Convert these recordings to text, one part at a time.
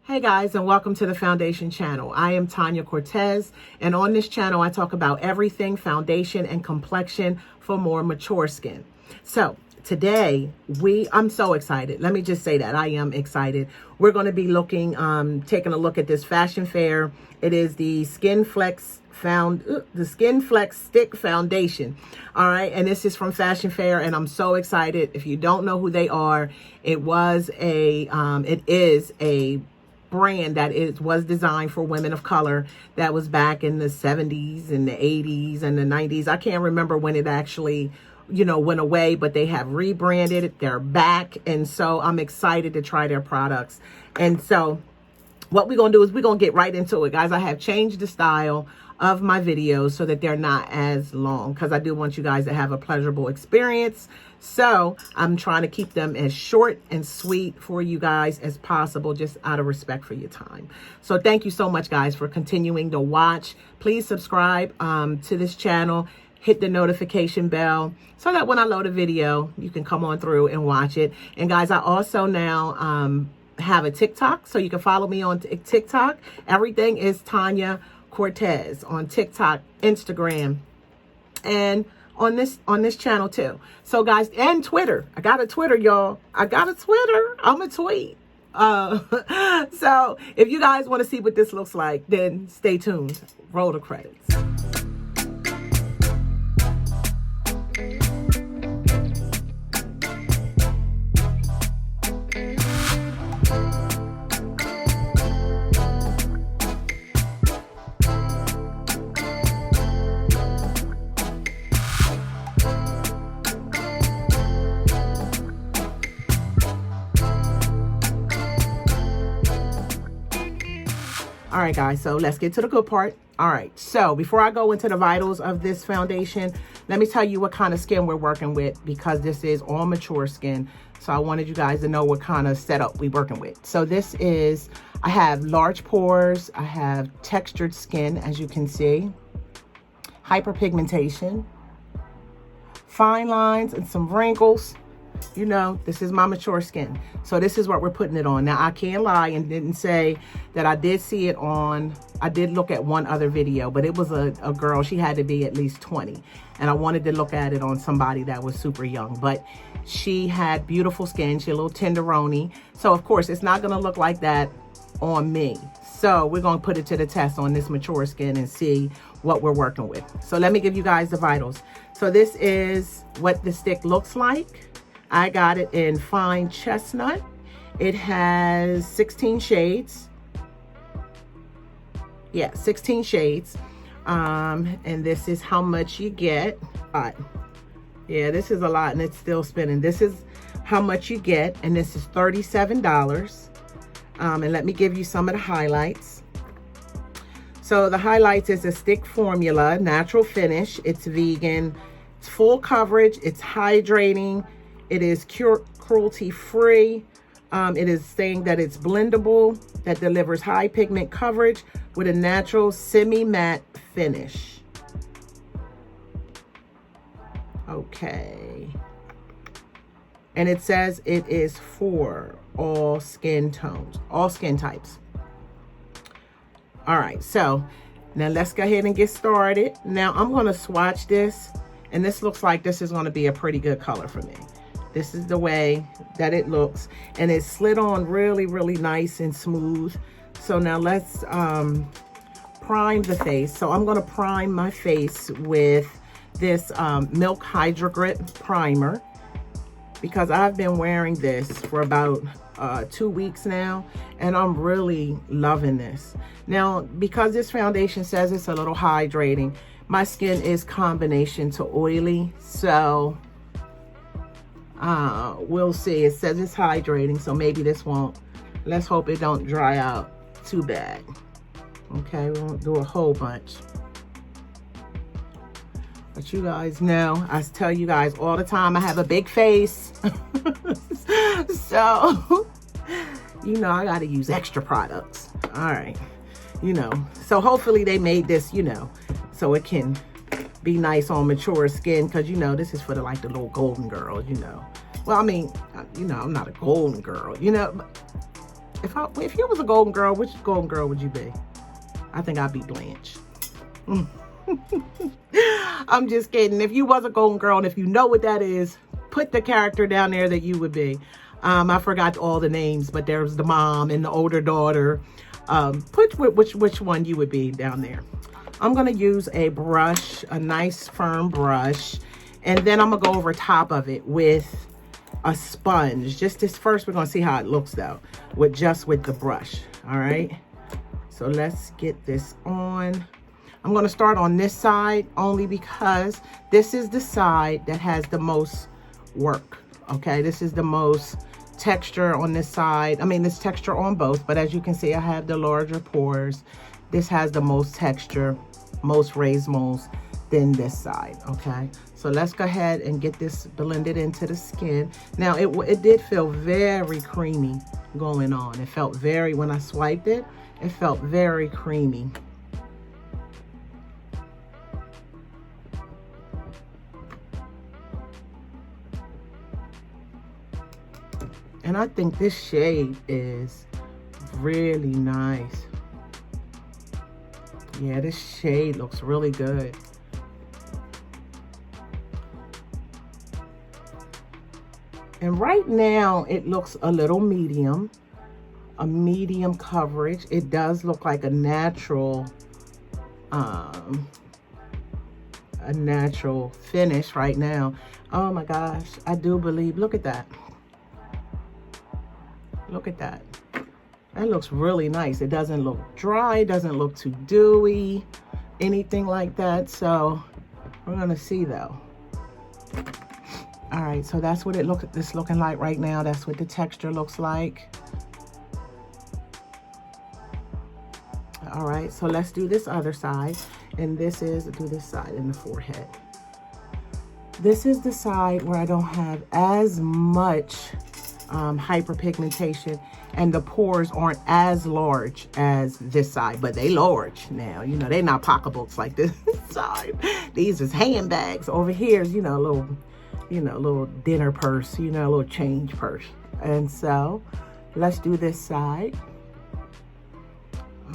Hey guys, and welcome to the Foundation channel. I am Tanya Cortez, and on this channel I talk about everything foundation and complexion for more mature skin. So today I'm so excited. Let me just say that I am excited. We're going to be taking a look at this fashion fair. It is the Skinflex Stick Foundation. All right, and this is from Fashion Fair, and I'm so excited. If you don't know who they are, it is a brand that was designed for women of color. That was back in the 70s and the 80s and the 90s. I can't remember when it actually went away, but they have rebranded it. They're back, and so I'm excited to try their products. And so what we're gonna do is we're gonna get right into it, guys. I have changed the style of my videos so that they're not as long, because I do want you guys to have a pleasurable experience. So I'm trying to keep them as short and sweet for you guys as possible, just out of respect for your time. So thank you so much, guys, for continuing to watch. Please subscribe to this channel. Hit the notification bell so that when I load a video, you can come on through and watch it. And guys, I also now have a TikTok, so you can follow me on TikTok. Everything is Tanya Cortez on TikTok, Instagram, and on this channel too. So guys, and Twitter. I got a Twitter, y'all. I got a Twitter. I'm a tweet. So if you guys want to see what this looks like, then stay tuned. Roll the credits. All right, guys, so let's get to the good part. All right, so before I go into the vitals of this foundation, let me tell you what kind of skin we're working with, because this is all mature skin. So I wanted you guys to know what kind of setup we're working with. So this is, I have large pores, I have textured skin, as you can see, hyperpigmentation, fine lines, and some wrinkles. This is my mature skin. So this is what we're putting it on. Now, I can't lie and didn't say that I did see it on, I did look at one other video, but it was a girl. She had to be at least 20. And I wanted to look at it on somebody that was super young. But she had beautiful skin. She a little tenderoni. So, of course, it's not going to look like that on me. So we're going to put it to the test on this mature skin and see what we're working with. So let me give you guys the vitals. So this is what the stick looks like. I got it in fine chestnut. It has 16 shades. Yeah, 16 shades. And this is how much you get. Yeah, this is a lot, and it's still spinning. This is how much you get, and this is $37. And let me give you some of the highlights. So the highlights is a stick formula, natural finish. It's vegan. It's full coverage. It's hydrating. It is cruelty-free. It is saying that it's blendable, that delivers high pigment coverage with a natural semi-matte finish. Okay. And it says it is for all skin tones, all skin types. All right, so now let's go ahead and get started. Now I'm going to swatch this, and this looks like this is going to be a pretty good color for me. This is the way that it looks, and it's slid on really, really nice and smooth. So now let's prime the face. So I'm going to prime my face with this Milk Hydra Grip primer, because I've been wearing this for about 2 weeks now, and I'm really loving this. Now, because this foundation says it's a little hydrating, my skin is combination to oily, so we'll see. It says it's hydrating, so maybe this won't. Let's hope it don't dry out too bad. Okay, we won't do a whole bunch. But you guys know, I tell you guys all the time, I have a big face. So, I got to use extra products. All right. So hopefully they made this, so it can be nice on mature skin, because this is for the little golden girls. Well, I mean, I'm not a golden girl, If you was a golden girl, which golden girl would you be? I think I'd be Blanche. I'm just kidding. If you was a golden girl, and if you know what that is, put the character down there that you would be. I forgot all the names, but there's the mom and the older daughter. Put which one you would be down there. I'm going to use a brush, a nice firm brush, and then I'm going to go over top of it with a sponge. Just this first, we're going to see how it looks though, with the brush. All right. So let's get this on. I'm going to start on this side only because this is the side that has the most work. Okay. This is the most texture on this side. I mean, this texture on both, but as you can see, I have the larger pores. This has the most texture, most raised moles than this side. Okay, so let's go ahead and get this blended into the skin. Now it did feel very creamy going on. It felt very, when I swiped it, it felt very creamy. And I think this shade is really nice. Yeah, this shade looks really good. And right now it looks a little medium, a medium coverage. It does look like a natural finish right now. Oh my gosh, I do believe, look at that. Look at that. That looks really nice. It doesn't look dry, it doesn't look too dewy, anything like that. So we're gonna see though. All right, so that's what it's looking like right now. That's what the texture looks like. All right, so let's do this other side. And this is, do this side in the forehead. This is the side where I don't have as much hyperpigmentation, and the pores aren't as large as this side, but they large now. You know, they're not pocketbooks like this side. These is handbags. Over here is, you know, a little dinner purse, you know, a little change purse. And so let's do this side.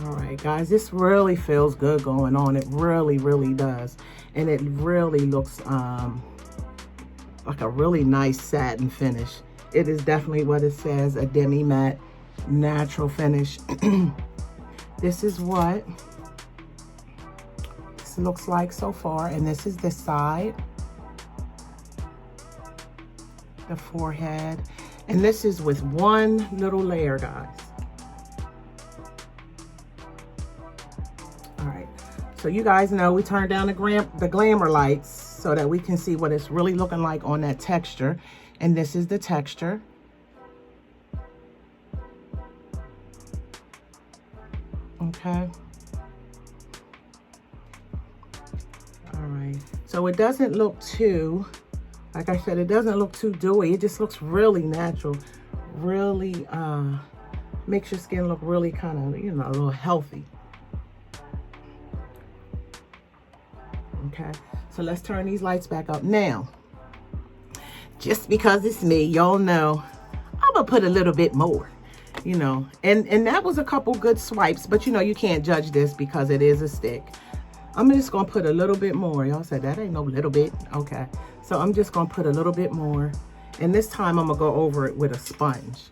All right, guys, this really feels good going on. It really, really does. And it really looks like a really nice satin finish. It is definitely what it says, a demi matte natural finish. This is what this looks like so far, and this is the side, the forehead, and this is with one little layer, guys. All right, so you guys know we turned down the glamour lights so that we can see what it's really looking like on that texture. And this is the texture. Okay. All right. So it doesn't look too, like I said, it doesn't look too dewy. It just looks really natural. Really makes your skin look really kind of, you know, a little healthy. Okay. So let's turn these lights back up. Now, just because it's me, y'all know I'm gonna put a little bit more, you know, and that was a couple good swipes, but you know, you can't judge this because it is a stick. I'm just gonna put a little bit more. Y'all said that ain't no little bit. Okay, so I'm just gonna put a little bit more, and this time I'm gonna go over it with a sponge,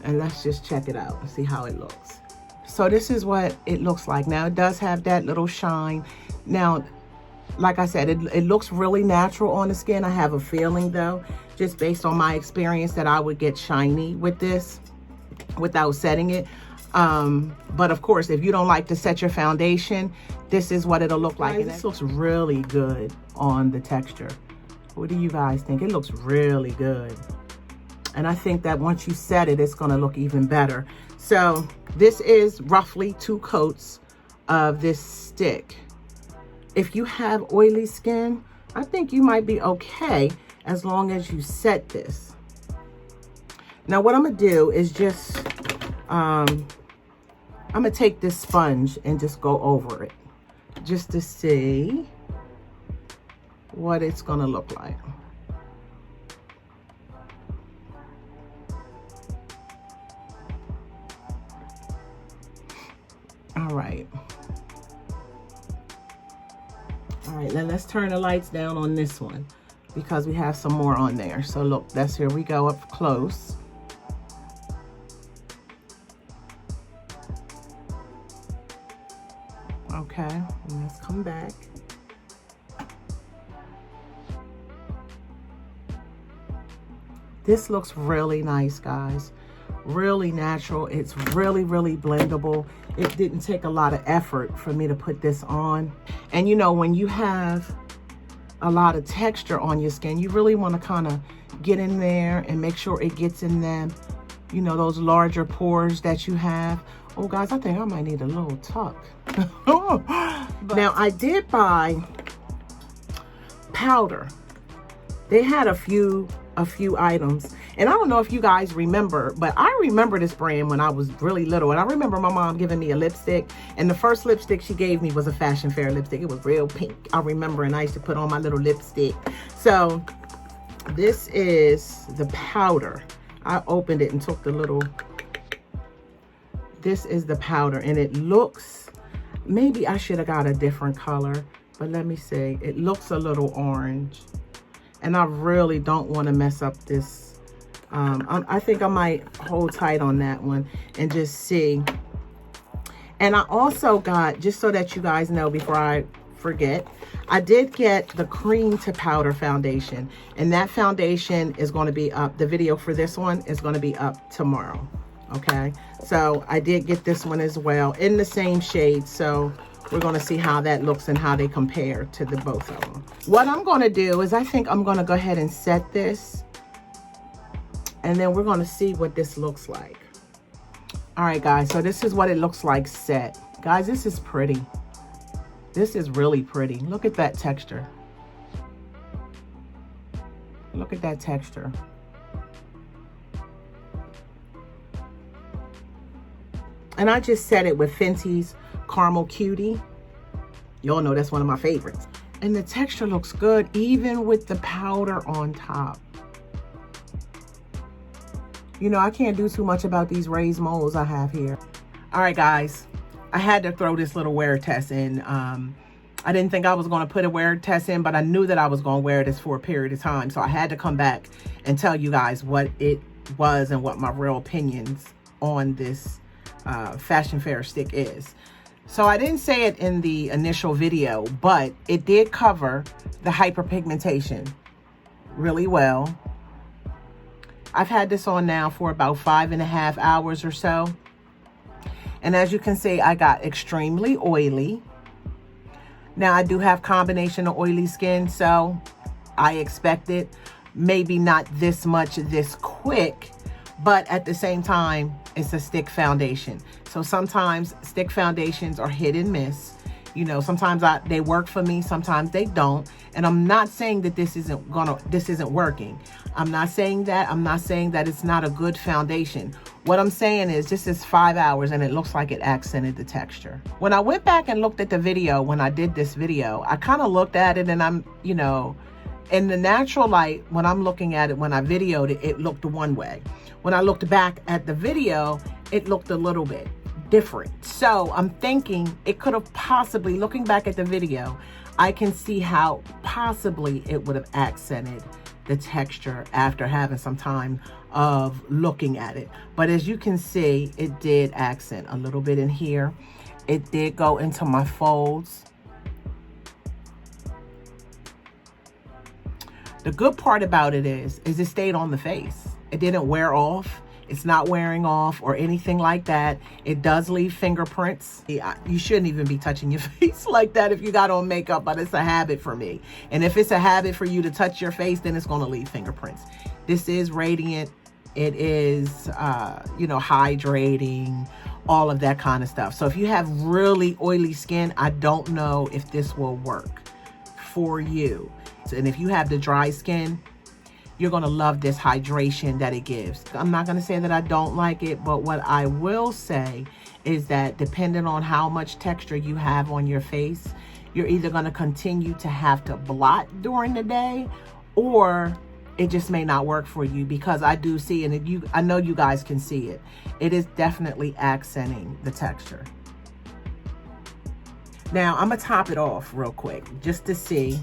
and let's just check it out and see how it looks. So this is what it looks like. Now it does have that little shine. Now, like I said, it looks really natural on the skin. I have a feeling though, just based on my experience, that I would get shiny with this without setting it. But of course, if you don't like to set your foundation, this is what it'll look like. And this looks really good on the texture. What do you guys think? It looks really good. And I think that once you set it, it's gonna look even better. So this is roughly 2 coats of this stick. If you have oily skin, I think you might be okay as long as you set this. Now what I'm gonna do is just, I'm gonna take this sponge and just go over it just to see what it's gonna look like. All right. All right, then let's turn the lights down on this one because we have some more on there. So look, that's here we go up close. Okay, and let's come back. This looks really nice, guys. Really natural. It's really, really blendable. It didn't take a lot of effort for me to put this on. And you know, when you have a lot of texture on your skin, you really want to kind of get in there and make sure it gets in them, you know, those larger pores that you have. Oh, guys, I think I might need a little tuck. Now, I did buy powder. They had a few items, and I don't know if you guys remember, but I remember this brand when I was really little, and I remember my mom giving me a lipstick, and the first lipstick she gave me was a Fashion Fair lipstick. It was real pink, I remember, and I used to put on my little lipstick. So this is the powder. I opened it and took the little, this is the powder, and it looks, maybe I should have got a different color, but let me see. It looks a little orange, and I really don't want to mess up this. I think I might hold tight on that one and just see. And I also got, just so that you guys know before I forget, I did get the cream to powder foundation, and that foundation is going to be up. The video for this one is going to be up tomorrow. Okay, so I did get this one as well in the same shade. So we're going to see how that looks and how they compare to the both of them. What I'm going to do is I think I'm going to go ahead and set this, and then we're going to see what this looks like. All right, guys, so this is what it looks like set. Guys, this is pretty. This is really pretty. Look at that texture. Look at that texture. And I just set it with Fenty's Caramel Cutie. Y'all know that's one of my favorites. And the texture looks good, even with the powder on top. You know, I can't do too much about these raised moles I have here. All right, guys, I had to throw this little wear test in. I didn't think I was going to put a wear test in, but I knew that I was going to wear this for a period of time. So I had to come back and tell you guys what it was and what my real opinions on this Fashion Fair stick is. So I didn't say it in the initial video, but it did cover the hyperpigmentation really well. I've had this on now for about 5.5 hours or so. And as you can see, I got extremely oily. Now I do have combination of oily skin, so I expected maybe not this much this quick, but at the same time, it's a stick foundation. So sometimes stick foundations are hit and miss. You know, sometimes they work for me, sometimes they don't. And I'm not saying that this isn't working. I'm not saying that. I'm not saying that it's not a good foundation. What I'm saying is this is 5 hours and it looks like it accented the texture. When I went back and looked at the video, when I did this video, I kind of looked at it and I'm, you know, in the natural light, when I'm looking at it, when I videoed it, it looked one way. When I looked back at the video, it looked a little bit different. So I'm thinking it could have possibly, looking back at the video, I can see how possibly it would have accented the texture after having some time of looking at it. But as you can see, it did accent a little bit in here. It did go into my folds. The good part about it is it stayed on the face. It didn't wear off. It's not wearing off or anything like that. It does leave fingerprints. You shouldn't even be touching your face like that if you got on makeup, but it's a habit for me. And if it's a habit for you to touch your face, then it's going to leave fingerprints. This is radiant. It is, you know, hydrating, all of that kind of stuff. So if you have really oily skin, I don't know if this will work for you. And if you have the dry skin, you're going to love this hydration that it gives. I'm not going to say that I don't like it, but what I will say is that depending on how much texture you have on your face, you're either going to continue to have to blot during the day, or it just may not work for you, because I do see, and I know you guys can see it. It is definitely accenting the texture. Now, I'm going to top it off real quick just to see.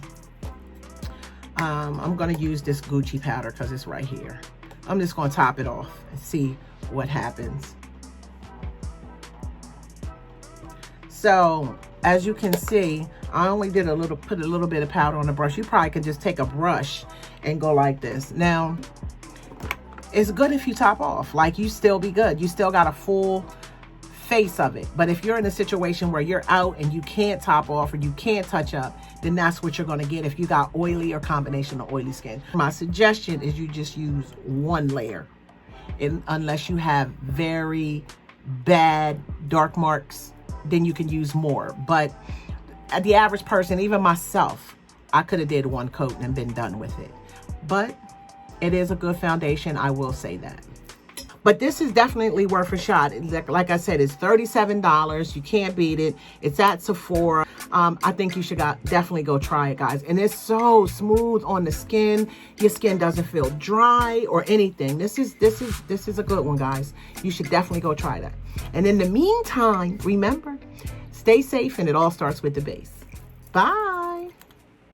I'm going to use this Gucci powder because it's right here. I'm just going to top it off and see what happens. So, as you can see, I only did put a little bit of powder on the brush. You probably can just take a brush and go like this. Now, it's good if you top off. Like, you still be good. You still got a full face of it. But if you're in a situation where you're out and you can't top off or you can't touch up, then that's what you're going to get if you got oily or combination of oily skin. My suggestion is you just use one layer, unless you have very bad dark marks, then you can use more. But the average person, even myself, I could have did one coat and been done with it. But it is a good foundation, I will say that. But this is definitely worth a shot. Like I said, it's $37. You can't beat it. It's at Sephora. I think you should definitely go try it, guys. And it's so smooth on the skin. Your skin doesn't feel dry or anything. This is a good one, guys. You should definitely go try that. And in the meantime, remember, stay safe, and it all starts with the base. Bye.